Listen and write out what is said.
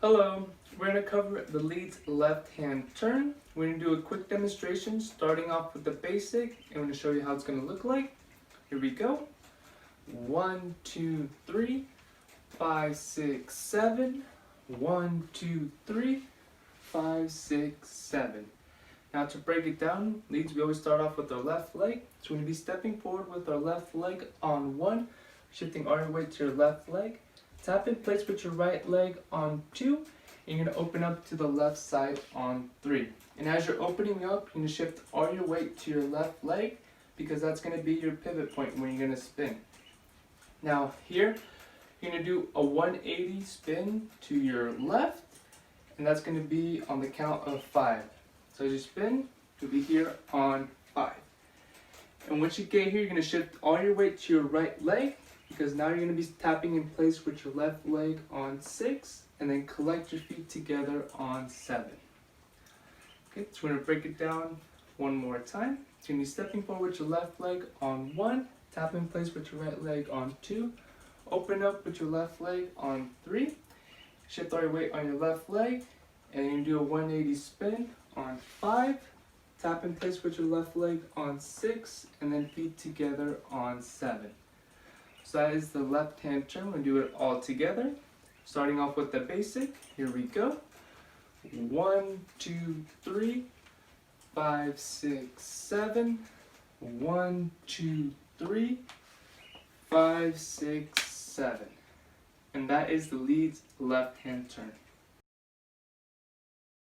Hello, we're going to cover the lead's left-hand turn. We're going to do a quick demonstration starting off with the basic and we're going to show you how it's going to look like. Here we go. 1, 2, 3, 5, 6, 7. 1, 2, 3, 5, 6, 7. Now to break it down, leads, we always start off with our left leg. So we're going to be stepping forward with our left leg on 1, shifting all your weight to your left leg. Tap in place with your right leg on 2, and you're going to open up to the left side on 3. And as you're opening up, you're going to shift all your weight to your left leg because that's going to be your pivot point when you're going to spin. Now here, you're going to do a 180 spin to your left, and that's going to be on the count of 5. So as you spin, you'll be here on 5. And once you get here, you're going to shift all your weight to your right leg, because now you're going to be tapping in place with your left leg on 6 and then collect your feet together on 7. Okay, so we're going to break it down one more time. So you're going to be stepping forward with your left leg on 1, tap in place with your right leg on 2, open up with your left leg on 3, shift all your weight on your left leg, and then you do a 180 spin on 5, tap in place with your left leg on 6, and then feet together on 7. So that is the left hand turn. We'll do it all together. Starting off with the basic. Here we go. 1, 2, 3, 5, 6, 7. 1, 2, 3, 5, 6, 7. And that is the lead's left hand turn.